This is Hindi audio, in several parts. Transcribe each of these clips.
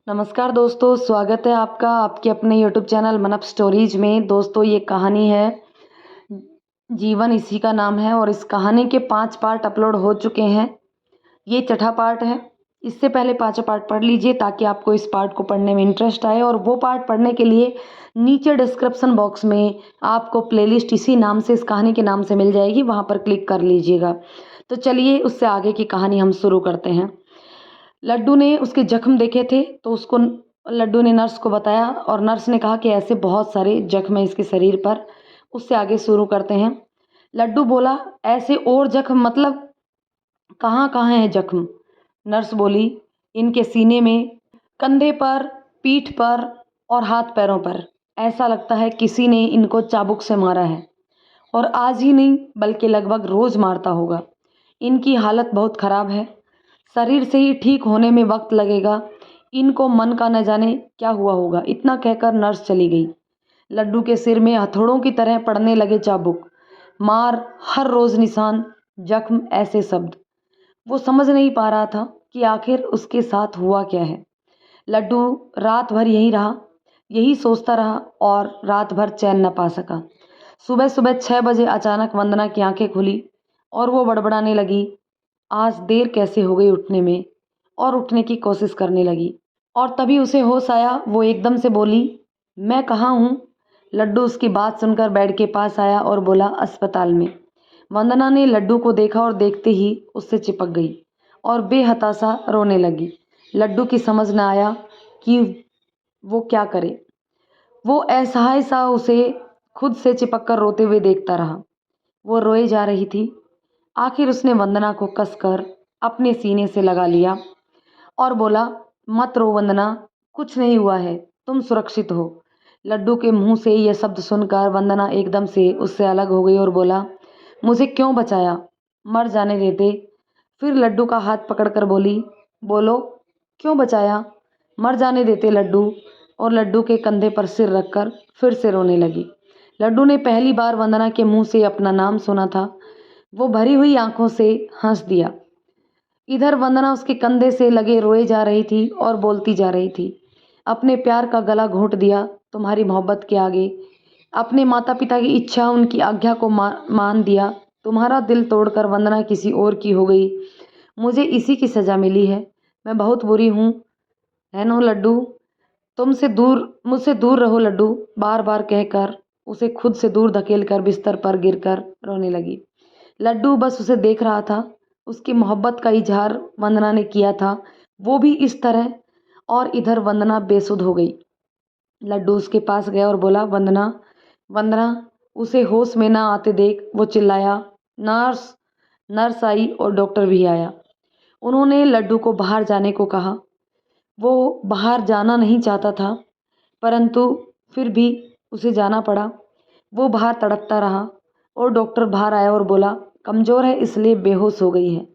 नमस्कार दोस्तों, स्वागत है आपका आपके अपने यूट्यूब चैनल मनप स्टोरीज में। दोस्तों, ये कहानी है जीवन, इसी का नाम है और इस कहानी के 5 पार्ट अपलोड हो चुके हैं। ये छठा पार्ट है। इससे पहले 5 पार्ट पढ़ लीजिए ताकि आपको इस पार्ट को पढ़ने में इंटरेस्ट आए। और वो पार्ट पढ़ने के लिए नीचे डिस्क्रिप्शन बॉक्स में आपको प्लेलिस्ट इसी नाम से, इस कहानी के नाम से मिल जाएगी, वहाँ पर क्लिक कर लीजिएगा। तो चलिए उससे आगे की कहानी हम शुरू करते हैं। लड्डू ने उसके जख्म देखे थे तो उसको लड्डू ने नर्स को बताया और नर्स ने कहा कि ऐसे बहुत सारे जख्म हैं इसके शरीर पर। उससे आगे शुरू करते हैं। लड्डू बोला, ऐसे और जख्म मतलब कहाँ कहाँ है जख्म? नर्स बोली, इनके सीने में, कंधे पर, पीठ पर और हाथ पैरों पर। ऐसा लगता है किसी ने इनको चाबुक से मारा है और आज ही नहीं बल्कि लगभग रोज मारता होगा। इनकी हालत बहुत खराब है, शरीर से ही ठीक होने में वक्त लगेगा। इनको मन का न जाने क्या हुआ होगा। इतना कहकर नर्स चली गई। लड्डू के सिर में हथौड़ों की तरह पड़ने लगे चाबुक, मार, हर रोज निशान, जख्म, ऐसे शब्द। वो समझ नहीं पा रहा था कि आखिर उसके साथ हुआ क्या है। लड्डू रात भर यहीं रहा, यही सोचता रहा और रात भर चैन न पा सका। सुबह सुबह 6 बजे अचानक वंदना की आंखें खुली और वो बड़बड़ाने लगी, आज देर कैसे हो गई उठने में, और उठने की कोशिश करने लगी। और तभी उसे होश आया। वो एकदम से बोली, मैं कहाँ हूँ? लड्डू उसकी बात सुनकर बेड के पास आया और बोला, अस्पताल में। वंदना ने लड्डू को देखा और देखते ही उससे चिपक गई और बेहताशा रोने लगी। लड्डू की समझ न आया कि वो क्या करे। वो असहाय सा उसे खुद से चिपक कर रोते हुए देखता रहा। वो रोए जा रही थी। आखिर उसने वंदना को कसकर अपने सीने से लगा लिया और बोला, मत रो वंदना, कुछ नहीं हुआ है, तुम सुरक्षित हो। लड्डू के मुंह से यह शब्द सुनकर वंदना एकदम से उससे अलग हो गई और बोला, मुझे क्यों बचाया, मर जाने देते। फिर लड्डू का हाथ पकड़कर बोली, बोलो, क्यों बचाया, मर जाने देते लड्डू। और लड्डू के कंधे पर सिर रखकर फिर से रोने लगी। लड्डू ने पहली बार वंदना के मुंह से अपना नाम सुना था। वो भरी हुई आंखों से हंस दिया। इधर वंदना उसके कंधे से लगे रोए जा रही थी और बोलती जा रही थी, अपने प्यार का गला घोंट दिया तुम्हारी मोहब्बत के आगे, अपने माता पिता की इच्छा, उनकी आज्ञा को मान दिया। तुम्हारा दिल तोड़कर वंदना किसी और की हो गई। मुझे इसी की सज़ा मिली है। मैं बहुत बुरी हूँ, है नो लड्डू? तुमसे दूर, मुझसे दूर रहो लड्डू, बार बार कहकर उसे खुद से दूर धकेल कर बिस्तर पर गिरकर रोने लगी। लड्डू बस उसे देख रहा था। उसकी मोहब्बत का इजहार वंदना ने किया था, वो भी इस तरह। और इधर वंदना बेसुध हो गई। लड्डू उसके पास गया और बोला, वंदना, वंदना। उसे होश में ना आते देख वो चिल्लाया, नर्स। नर्स आई और डॉक्टर भी आया। उन्होंने लड्डू को बाहर जाने को कहा। वो बाहर जाना नहीं चाहता था, परंतु फिर भी उसे जाना पड़ा। वो बाहर तड़पता रहा और डॉक्टर बाहर आया और बोला, कमज़ोर है इसलिए बेहोश हो गई है,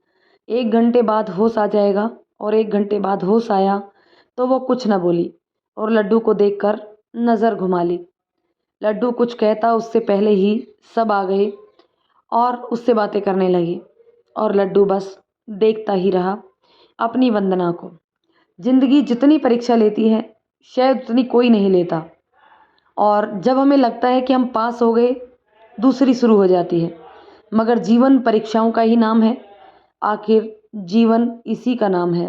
1 घंटे बाद होश आ जाएगा। और 1 घंटे बाद होश आया तो वो कुछ न बोली और लड्डू को देखकर नज़र घुमा ली। लड्डू कुछ कहता उससे पहले ही सब आ गए और उससे बातें करने लगे और लड्डू बस देखता ही रहा अपनी वंदना को। ज़िंदगी जितनी परीक्षा लेती है शायद उतनी कोई नहीं लेता, और जब हमें लगता है कि हम पास हो गए, दूसरी शुरू हो जाती है। मगर जीवन परीक्षाओं का ही नाम है। आखिर जीवन इसी का नाम है।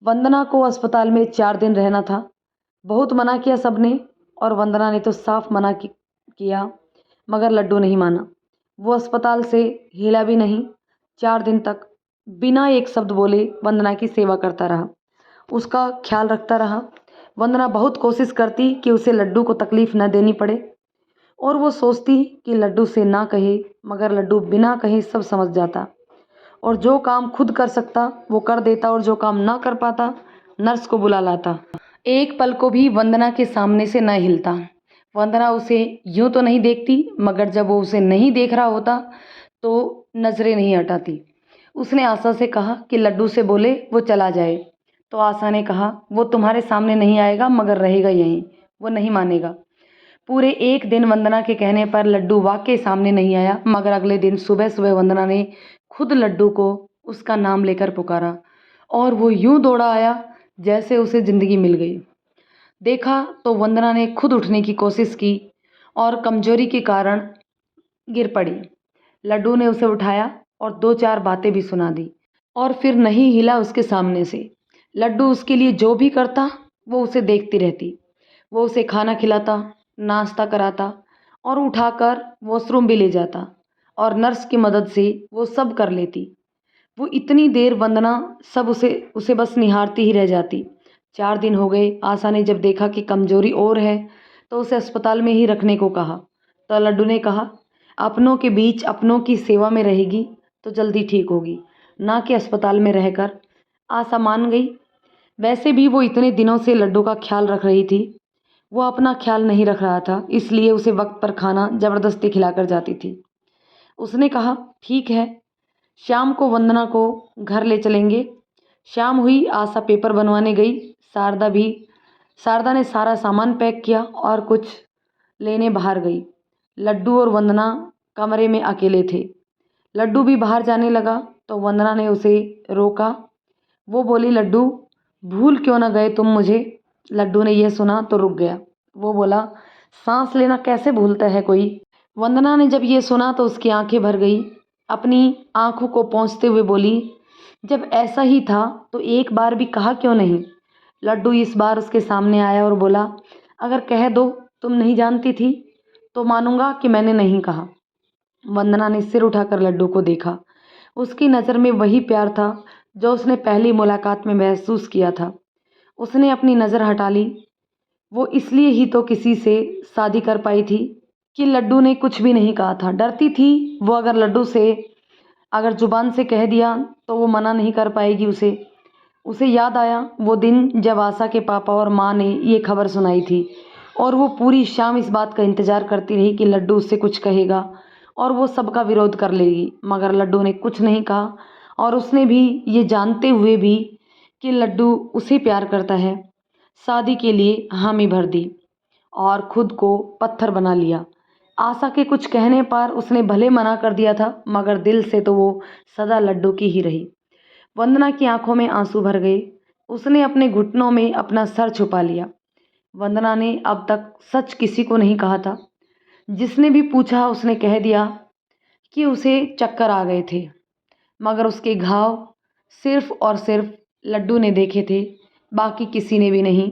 वंदना को अस्पताल में 4 दिन रहना था। बहुत मना किया सबने और वंदना ने तो साफ मना किया, मगर लड्डू नहीं माना। वो अस्पताल से हिला भी नहीं। 4 दिन तक बिना एक शब्द बोले वंदना की सेवा करता रहा, उसका ख्याल रखता रहा। वंदना बहुत कोशिश करती कि उसे लड्डू को तकलीफ़ न देनी पड़े, और वो सोचती कि लड्डू से ना कहे, मगर लड्डू बिना कहे सब समझ जाता और जो काम खुद कर सकता वो कर देता और जो काम ना कर पाता नर्स को बुला लाता। एक पल को भी वंदना के सामने से न हिलता। वंदना उसे यूं तो नहीं देखती, मगर जब वो उसे नहीं देख रहा होता तो नज़रें नहीं हटाती। उसने आशा से कहा कि लड्डू से बोले वो चला जाए, तो आशा ने कहा, वो तुम्हारे सामने नहीं आएगा मगर रहेगा यहीं, वो नहीं मानेगा। पूरे 1 दिन वंदना के कहने पर लड्डू वाकई सामने नहीं आया, मगर अगले दिन सुबह सुबह वंदना ने खुद लड्डू को उसका नाम लेकर पुकारा और वो यूं दौड़ा आया जैसे उसे ज़िंदगी मिल गई। देखा तो वंदना ने खुद उठने की कोशिश की और कमजोरी के कारण गिर पड़ी। लड्डू ने उसे उठाया और दो चार बातें भी सुना दी और फिर नहीं हिला उसके सामने से। लड्डू उसके लिए जो भी करता वो उसे देखती रहती। वो उसे खाना खिलाता, नाश्ता कराता और उठाकर वॉशरूम भी ले जाता और नर्स की मदद से वो सब कर लेती। वो इतनी देर वंदना सब उसे उसे बस निहारती ही रह जाती। 4 दिन हो गए। आशा ने जब देखा कि कमजोरी और है तो उसे अस्पताल में ही रखने को कहा। तो लड्डू ने कहा, अपनों के बीच अपनों की सेवा में रहेगी तो जल्दी ठीक होगी, ना कि अस्पताल में रहकर। आशा मान गई। वैसे भी वो इतने दिनों से लड्डू का ख्याल रख रही थी। वो अपना ख्याल नहीं रख रहा था, इसलिए उसे वक्त पर खाना ज़बरदस्ती खिलाकर जाती थी। उसने कहा, ठीक है, शाम को वंदना को घर ले चलेंगे। शाम हुई, आशा पेपर बनवाने गई। शारदा ने सारा सामान पैक किया और कुछ लेने बाहर गई। लड्डू और वंदना कमरे में अकेले थे। लड्डू भी बाहर जाने लगा तो वंदना ने उसे रोका। वो बोली, लड्डू, भूल क्यों ना गए तुम मुझे? लड्डू ने यह सुना तो रुक गया। वो बोला, सांस लेना कैसे भूलता है कोई? वंदना ने जब ये सुना तो उसकी आंखें भर गई। अपनी आंखों को पोंछते हुए बोली, जब ऐसा ही था तो एक बार भी कहा क्यों नहीं? लड्डू इस बार उसके सामने आया और बोला, अगर कह दो तुम नहीं जानती थी तो मानूंगा कि मैंने नहीं कहा। वंदना ने सिर उठाकर लड्डू को देखा। उसकी नज़र में वही प्यार था जो उसने पहली मुलाकात में महसूस किया था। उसने अपनी नज़र हटा ली। वो इसलिए ही तो किसी से शादी कर पाई थी कि लड्डू ने कुछ भी नहीं कहा था। डरती थी वो अगर लड्डू से अगर जुबान से कह दिया तो वो मना नहीं कर पाएगी उसे। उसे याद आया वो दिन जब आशा के पापा और माँ ने ये खबर सुनाई थी और वो पूरी शाम इस बात का इंतज़ार करती रही कि लड्डू उससे कुछ कहेगा और वो सबका विरोध कर लेगी, मगर लड्डू ने कुछ नहीं कहा। और उसने भी ये जानते हुए भी कि लड्डू उसे प्यार करता है, शादी के लिए हामी भर दी और खुद को पत्थर बना लिया। आशा के कुछ कहने पर उसने भले मना कर दिया था, मगर दिल से तो वो सदा लड्डू की ही रही। वंदना की आंखों में आंसू भर गए। उसने अपने घुटनों में अपना सर छुपा लिया। वंदना ने अब तक सच किसी को नहीं कहा था। जिसने भी पूछा उसने कह दिया कि उसे चक्कर आ गए थे, मगर उसके घाव सिर्फ और सिर्फ लड्डू ने देखे थे, बाकी किसी ने भी नहीं।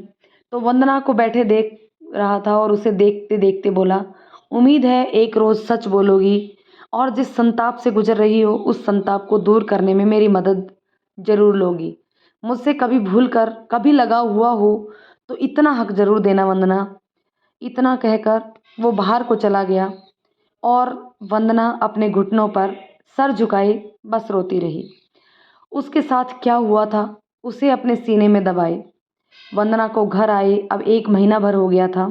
तो वंदना को बैठे देख रहा था और उसे देखते देखते बोला, उम्मीद है एक रोज़ सच बोलोगी और जिस संताप से गुजर रही हो उस संताप को दूर करने में मेरी मदद ज़रूर लोगी। मुझसे कभी भूल कर कभी लगा हुआ हो तो इतना हक ज़रूर देना वंदना। इतना कहकर वो बाहर को चला गया और वंदना अपने घुटनों पर सर झुकाए बस रोती रही। उसके साथ क्या हुआ था उसे अपने सीने में दबाए। वंदना को घर आए अब 1 महीना भर हो गया था।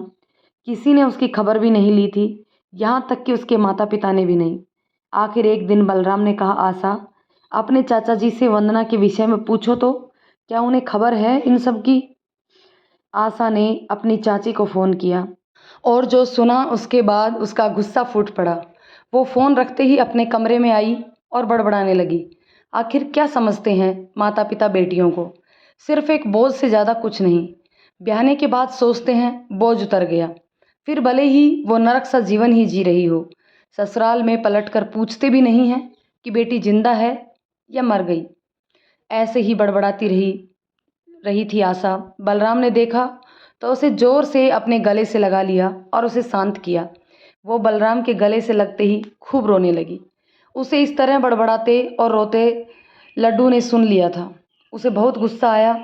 किसी ने उसकी खबर भी नहीं ली थी, यहाँ तक कि उसके माता पिता ने भी नहीं। आखिर एक दिन बलराम ने कहा, आशा, अपने चाचा जी से वंदना के विषय में पूछो तो, क्या उन्हें खबर है इन सब की? आशा ने अपनी चाची को फ़ोन किया और जो सुना उसके बाद उसका गुस्सा फूट पड़ा। वो फ़ोन रखते ही अपने कमरे में आई और बड़बड़ाने लगी। आखिर क्या समझते हैं माता पिता बेटियों को? सिर्फ एक बोझ से ज़्यादा कुछ नहीं। ब्याहने के बाद सोचते हैं बोझ उतर गया, फिर भले ही वो नरक सा जीवन ही जी रही हो, ससुराल में पलटकर पूछते भी नहीं हैं कि बेटी जिंदा है या मर गई। ऐसे ही बड़बड़ाती रही रही थी आशा। बलराम ने देखा तो उसे जोर से अपने गले से लगा लिया और उसे शांत किया। वो बलराम के गले से लगते ही खूब रोने लगी। उसे इस तरह बड़बड़ाते और रोते लड्डू ने सुन लिया था। उसे बहुत गुस्सा आया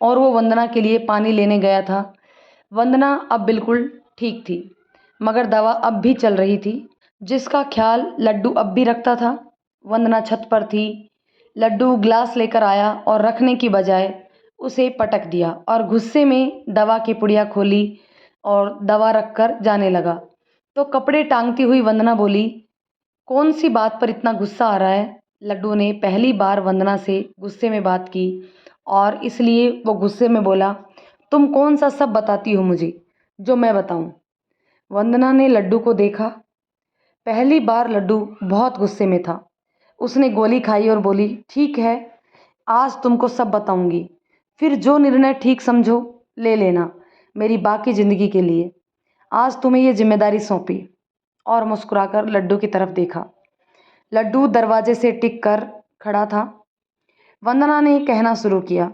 और वो वंदना के लिए पानी लेने गया था। वंदना अब बिल्कुल ठीक थी, मगर दवा अब भी चल रही थी, जिसका ख्याल लड्डू अब भी रखता था। वंदना छत पर थी। लड्डू ग्लास लेकर आया और रखने की बजाय उसे पटक दिया और गुस्से में दवा की पुड़िया खोली और दवा रखकर जाने लगा। तो कपड़े टांगती हुई वंदना बोली, कौन सी बात पर इतना गुस्सा आ रहा है? लड्डू ने पहली बार वंदना से गुस्से में बात की और इसलिए वो गुस्से में बोला, तुम कौन सा सब बताती हो मुझे जो मैं बताऊं? वंदना ने लड्डू को देखा। पहली बार लड्डू बहुत गुस्से में था। उसने गोली खाई और बोली, ठीक है, आज तुमको सब बताऊंगी। फिर जो निर्णय ठीक समझो ले लेना मेरी बाकी ज़िंदगी के लिए। आज तुम्हें ये जिम्मेदारी सौंपी। और मुस्कुराकर लड्डू की तरफ देखा। लड्डू दरवाजे से टिक कर खड़ा था। वंदना ने कहना शुरू किया,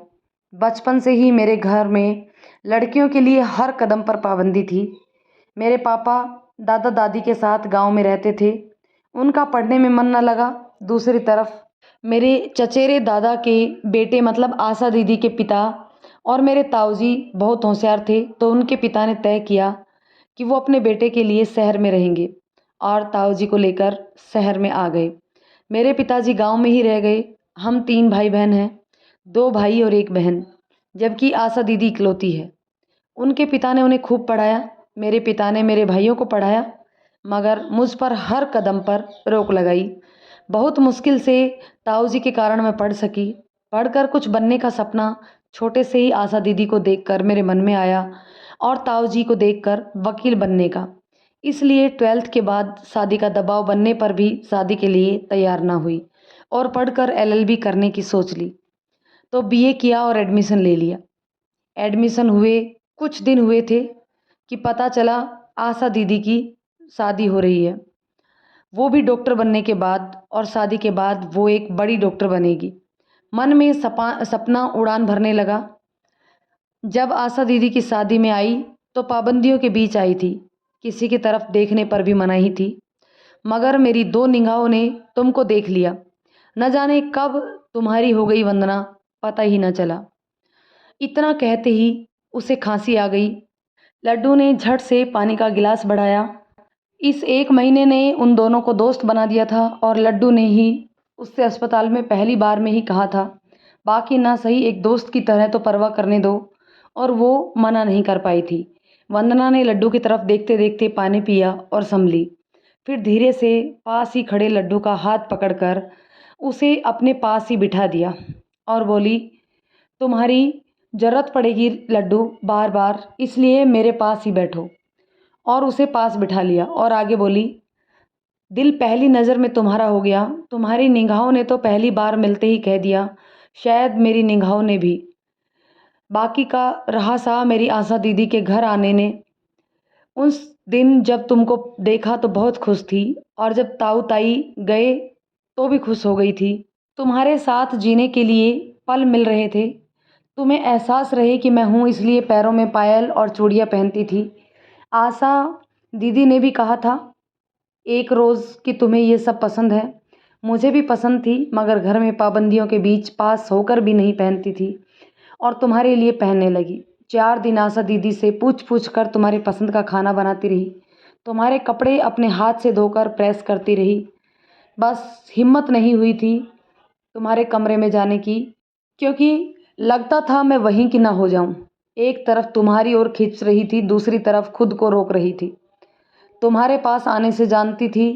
बचपन से ही मेरे घर में लड़कियों के लिए हर कदम पर पाबंदी थी। मेरे पापा दादा दादी के साथ गांव में रहते थे। उनका पढ़ने में मन न लगा। दूसरी तरफ मेरे चचेरे दादा के बेटे मतलब आशा दीदी के पिता और मेरे ताऊजी बहुत होशियार थे, तो उनके पिता ने तय किया कि वो अपने बेटे के लिए शहर में रहेंगे और ताऊजी को लेकर शहर में आ गए। मेरे पिताजी गांव में ही रह गए। हम 3 भाई बहन हैं, 2 भाई और 1 बहन, जबकि आशा दीदी इकलौती है। उनके पिता ने उन्हें खूब पढ़ाया। मेरे पिता ने मेरे भाइयों को पढ़ाया, मगर मुझ पर हर कदम पर रोक लगाई। बहुत मुश्किल से ताऊजी के कारण मैं पढ़ सकी। पढ़कर कुछ बनने का सपना छोटे से ही आशा दीदी को देखकर मेरे मन में आया और ताऊजी को देखकर वकील बनने का। इसलिए 12th के बाद शादी का दबाव बनने पर भी शादी के लिए तैयार ना हुई और पढ़कर LLB करने की सोच ली। तो BA किया और एडमिशन ले लिया। एडमिशन हुए कुछ दिन हुए थे कि पता चला आशा दीदी की शादी हो रही है, वो भी डॉक्टर बनने के बाद, और शादी के बाद वो एक बड़ी डॉक्टर बनेगी। मन में सपना उड़ान भरने लगा। जब आशा दीदी की शादी में आई तो पाबंदियों के बीच आई थी। किसी की तरफ देखने पर भी मनाही थी, मगर मेरी 2 निगाहों ने तुमको देख लिया। न जाने कब तुम्हारी हो गई वंदना, पता ही न चला। इतना कहते ही उसे खांसी आ गई। लड्डू ने झट से पानी का गिलास बढ़ाया। इस 1 महीने ने उन दोनों को दोस्त बना दिया था और लड्डू ने ही उससे अस्पताल में पहली बार में ही कहा था, बाकी ना सही एक दोस्त की तरह तो परवाह करने दो, और वो मना नहीं कर पाई थी। वंदना ने लड्डू की तरफ देखते देखते पानी पिया और संभली। फिर धीरे से पास ही खड़े लड्डू का हाथ पकड़कर उसे अपने पास ही बिठा दिया और बोली, तुम्हारी ज़रूरत पड़ेगी लड्डू बार बार, इसलिए मेरे पास ही बैठो। और उसे पास बिठा लिया और आगे बोली, दिल पहली नज़र में तुम्हारा हो गया। तुम्हारी निगाहों ने तो पहली बार मिलते ही कह दिया, शायद मेरी निगाहों ने भी। बाकी का रहा सा मेरी आशा दीदी के घर आने ने। उस दिन जब तुमको देखा तो बहुत खुश थी, और जब ताऊ ताई गए तो भी खुश हो गई थी। तुम्हारे साथ जीने के लिए पल मिल रहे थे। तुम्हें एहसास रहे कि मैं हूँ, इसलिए पैरों में पायल और चूड़ियाँ पहनती थी। आशा दीदी ने भी कहा था एक रोज़ कि तुम्हें ये सब पसंद है। मुझे भी पसंद थी, मगर घर में पाबंदियों के बीच पास होकर भी नहीं पहनती थी और तुम्हारे लिए पहनने लगी। 4 दिन आशा दीदी से पूछ पूछ कर तुम्हारे पसंद का खाना बनाती रही। तुम्हारे कपड़े अपने हाथ से धोकर प्रेस करती रही। बस हिम्मत नहीं हुई थी तुम्हारे कमरे में जाने की, क्योंकि लगता था मैं वहीं की ना हो जाऊं। एक तरफ तुम्हारी ओर खींच रही थी, दूसरी तरफ खुद को रोक रही थी। तुम्हारे पास आने से जानती थी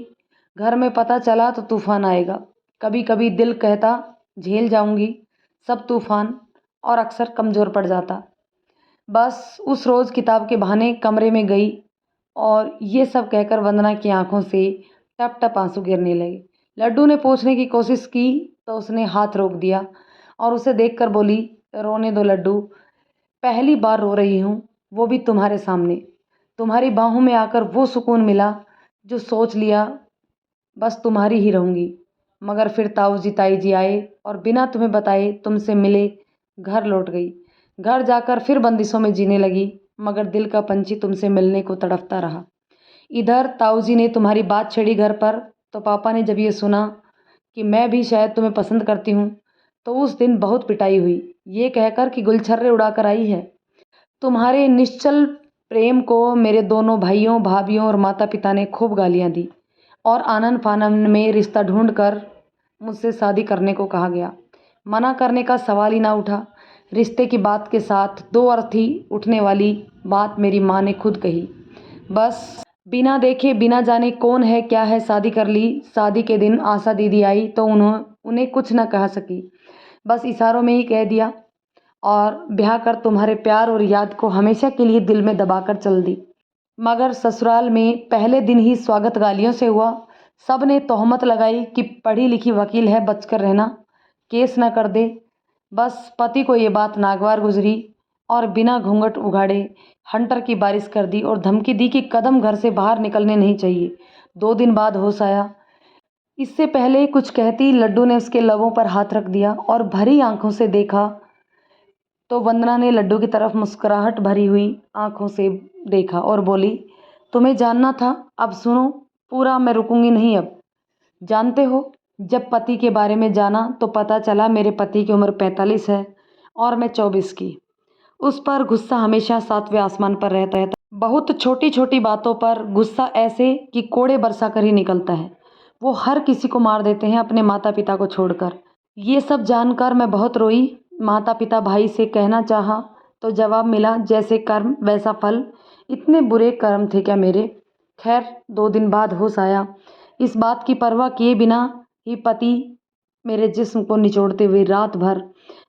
घर में पता चला तो तूफान आएगा। कभी कभी दिल कहता झेल जाऊंगी सब तूफान, और अक्सर कमज़ोर पड़ जाता। बस उस रोज़ किताब के बहाने कमरे में गई और ये सब कहकर वंदना की आंखों से टप टप आंसू गिरने लगे। लड्डू ने पूछने की कोशिश की तो उसने हाथ रोक दिया और उसे देखकर बोली, रोने दो लड्डू, पहली बार रो रही हूँ, वो भी तुम्हारे सामने। तुम्हारी बाहों में आकर वो सुकून मिला जो सोच लिया बस तुम्हारी ही रहूँगी। मगर फिर ताऊ जी ताई जी आए और बिना तुम्हें बताए तुमसे मिले, घर लौट गई। घर जाकर फिर बंदिशों में जीने लगी, मगर दिल का पंछी तुमसे मिलने को तड़पता रहा। इधर ताऊ जी ने तुम्हारी बात छेड़ी घर पर, तो पापा ने जब ये सुना कि मैं भी शायद तुम्हें पसंद करती हूँ, तो उस दिन बहुत पिटाई हुई, ये कहकर कि गुलछर्रे उड़ाकर आई है। तुम्हारे निश्चल प्रेम को मेरे दोनों भाइयों भाभियों और माता पिता ने खूब गालियाँ दी और आनन फानन में रिश्ता ढूंढकर मुझसे शादी करने को कहा गया। मना करने का सवाल ही ना उठा। रिश्ते की बात के साथ 2 अर्थी उठने वाली बात मेरी माँ ने खुद कही। बस बिना देखे बिना जाने कौन है क्या है शादी कर ली। शादी के दिन आशा दीदी आई तो उन्हें कुछ न कह सकी, बस इशारों में ही कह दिया और ब्याह कर तुम्हारे प्यार और याद को हमेशा के लिए दिल में दबाकर चल दी। मगर ससुराल में पहले दिन ही स्वागत गालियों से हुआ। सब ने तोहमत लगाई कि पढ़ी लिखी वकील है, बचकर रहना, केस न कर दे। बस पति को ये बात नागवार गुजरी और बिना घूंघट उघाड़े हंटर की बारिश कर दी और धमकी दी कि कदम घर से बाहर निकलने नहीं चाहिए। 2 दिन बाद होश आया। इससे पहले कुछ कहती लड्डू ने उसके लबों पर हाथ रख दिया और भरी आंखों से देखा तो वंदना ने लड्डू की तरफ मुस्कुराहट भरी हुई आंखों से देखा और बोली, तुम्हें जानना था, अब सुनो पूरा, मैं रुकूंगी नहीं अब। जानते हो, जब पति के बारे में जाना तो पता चला मेरे पति की उम्र 45 है और मैं 24 की। उस पर गुस्सा हमेशा 7वें आसमान पर रहता है। बहुत छोटी छोटी बातों पर गुस्सा ऐसे कि कोड़े बरसा कर ही निकलता है। वो हर किसी को मार देते हैं अपने माता पिता को छोड़कर। ये सब जानकर मैं बहुत रोई। माता पिता भाई से कहना चाहा तो जवाब मिला, जैसे कर्म वैसा फल। इतने बुरे कर्म थे क्या मेरे। खैर 2 दिन बाद होश आया। इस बात की परवाह किए बिना ही पति मेरे जिस्म को निचोड़ते हुए रात भर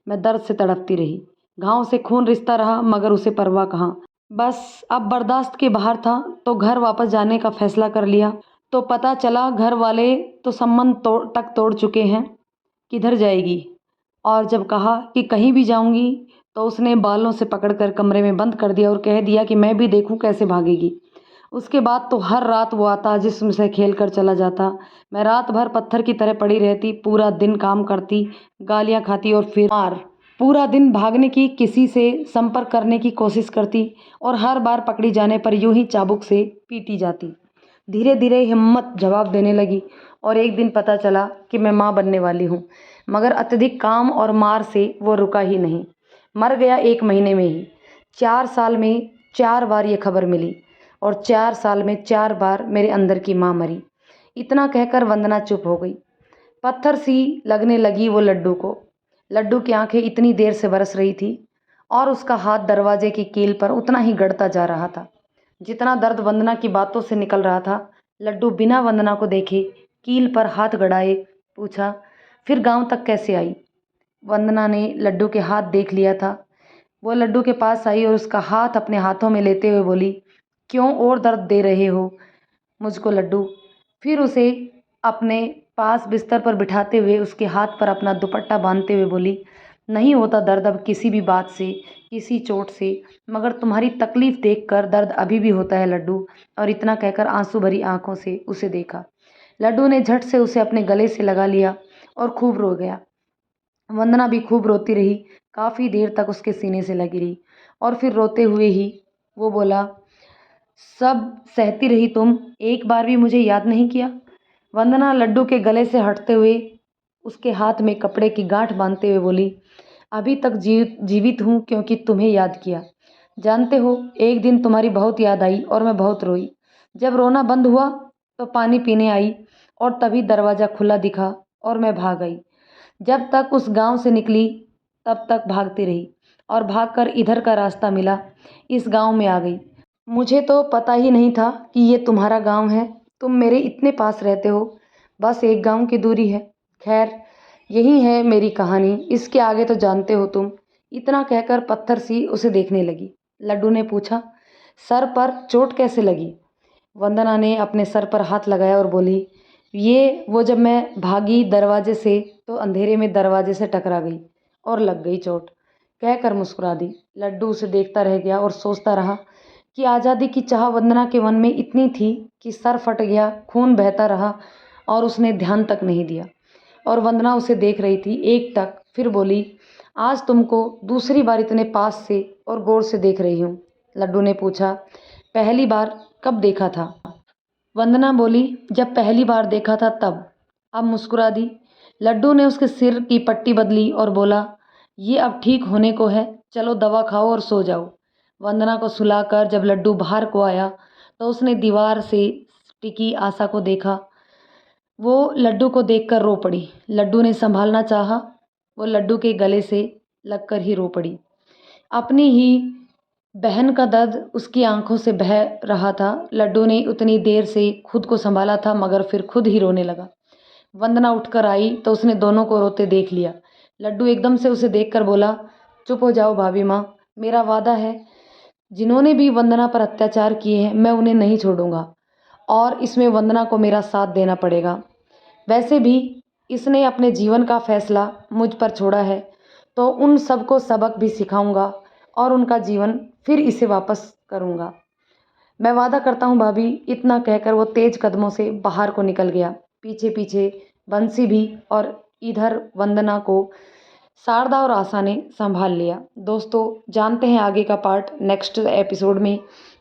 मैं दर्द से तड़पती रही। घाव से खून रिश्ता रहा मगर उसे परवाह कहाँ। बस अब बर्दाश्त के बाहर था तो घर वापस जाने का फैसला कर लिया। तो पता चला घर वाले तो संबंध तोड़ चुके हैं। किधर जाएगी। और जब कहा कि कहीं भी जाऊंगी तो उसने बालों से पकड़कर कमरे में बंद कर दिया और कह दिया कि मैं भी देखूं कैसे भागेगी। उसके बाद तो हर रात वो आता, जिस्म से खेल कर चला जाता। मैं रात भर पत्थर की तरह पड़ी रहती, पूरा दिन काम करती, गालियां खाती और फिर मार। पूरा दिन भागने की, किसी से संपर्क करने की कोशिश करती और हर बार पकड़ी जाने पर यूं ही चाबुक से पीटी जाती। धीरे धीरे हिम्मत जवाब देने लगी और एक दिन पता चला कि मैं माँ बनने वाली हूँ। मगर अत्यधिक काम और मार से वो रुका ही नहीं। मर गया 1 महीने में ही। 4 साल में 4 बार ये खबर मिली और 4 साल में 4 बार मेरे अंदर की माँ मरी। इतना कहकर वंदना चुप हो गई। पत्थर सी लगने लगी वो लड्डू को। लड्डू की आंखें इतनी देर से बरस रही थी और उसका हाथ दरवाजे की कील पर उतना ही गड़ता जा रहा था जितना दर्द वंदना की बातों से निकल रहा था। लड्डू बिना वंदना को देखे कील पर हाथ गड़ाए पूछा, फिर गांव तक कैसे आई। वंदना ने लड्डू के हाथ देख लिया था। वो लड्डू के पास आई और उसका हाथ अपने हाथों में लेते हुए बोली, क्यों और दर्द दे रहे हो मुझको लड्डू। फिर उसे अपने पास बिस्तर पर बिठाते हुए उसके हाथ पर अपना दुपट्टा बांधते हुए बोली, नहीं होता दर्द अब किसी भी बात से, किसी चोट से, मगर तुम्हारी तकलीफ़ देखकर दर्द अभी भी होता है लड्डू। और इतना कहकर आंसू भरी आंखों से उसे देखा। लड्डू ने झट से उसे अपने गले से लगा लिया और खूब रो गया। वंदना भी खूब रोती रही, काफ़ी देर तक उसके सीने से लगी रही और फिर रोते हुए ही वो बोला, सब सहती रही तुम, एक बार भी मुझे याद नहीं किया। वंदना लड्डू के गले से हटते हुए उसके हाथ में कपड़े की गांठ बांधते हुए बोली, अभी तक जीवित हूँ क्योंकि तुम्हें याद किया। जानते हो, एक दिन तुम्हारी बहुत याद आई और मैं बहुत रोई। जब रोना बंद हुआ तो पानी पीने आई और तभी दरवाज़ा खुला दिखा और मैं भाग आई। जब तक उस गांव से निकली तब तक भागती रही और भागकर इधर का रास्ता मिला, इस गांव में आ गई। मुझे तो पता ही नहीं था कि ये तुम्हारा गांव है। तुम मेरे इतने पास रहते हो, बस एक गांव की दूरी है। खैर यही है मेरी कहानी, इसके आगे तो जानते हो तुम। इतना कहकर पत्थर सी उसे देखने लगी। लड्डू ने पूछा, सर पर चोट कैसे लगी। वंदना ने अपने सर पर हाथ लगाया और बोली, ये वो जब मैं भागी दरवाजे से तो अंधेरे में दरवाजे से टकरा गई और लग गई चोट। कहकर मुस्कुरा दी। लड्डू उसे देखता रह गया और सोचता रहा कि आज़ादी की चाह वंदना के मन में इतनी थी कि सर फट गया, खून बहता रहा और उसने ध्यान तक नहीं दिया। और वंदना उसे देख रही थी एकटक। फिर बोली, आज तुमको दूसरी बार इतने पास से और गौर से देख रही हूँ। लड्डू ने पूछा, पहली बार कब देखा था। वंदना बोली, जब पहली बार देखा था तब। अब मुस्कुरा दी। लड्डू ने उसके सिर की पट्टी बदली और बोला, ये अब ठीक होने को है, चलो दवा खाओ और सो जाओ। वंदना को सुलाकर जब लड्डू बाहर को आया तो उसने दीवार से टिकी आशा को देखा। वो लड्डू को देखकर रो पड़ी। लड्डू ने संभालना चाहा, वो लड्डू के गले से लगकर ही रो पड़ी। अपनी ही बहन का दर्द उसकी आंखों से बह रहा था। लड्डू ने उतनी देर से खुद को संभाला था मगर फिर खुद ही रोने लगा। वंदना उठकर आई तो उसने दोनों को रोते देख लिया। लड्डू एकदम से उसे देखकर बोला, चुप हो जाओ भाभी माँ, मेरा वादा है जिन्होंने भी वंदना पर अत्याचार किए हैं मैं उन्हें नहीं छोड़ूंगा और इसमें वंदना को मेरा साथ देना पड़ेगा। वैसे भी इसने अपने जीवन का फैसला मुझ पर छोड़ा है तो उन सबको सबक भी सिखाऊंगा और उनका जीवन फिर इसे वापस करूंगा। मैं वादा करता हूँ भाभी। इतना कहकर वो तेज कदमों से बाहर को निकल गया। पीछे पीछे बंसी भी और इधर वंदना को शारदा और आशा ने संभाल लिया। दोस्तों जानते हैं आगे का पार्ट नेक्स्ट एपिसोड में।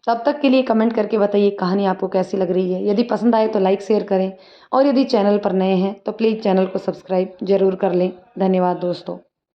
तब तक के लिए कमेंट करके बताइए कहानी आपको कैसी लग रही है। यदि पसंद आए तो लाइक शेयर करें और यदि चैनल पर नए हैं तो प्लीज़ चैनल को सब्सक्राइब जरूर कर लें। धन्यवाद दोस्तों।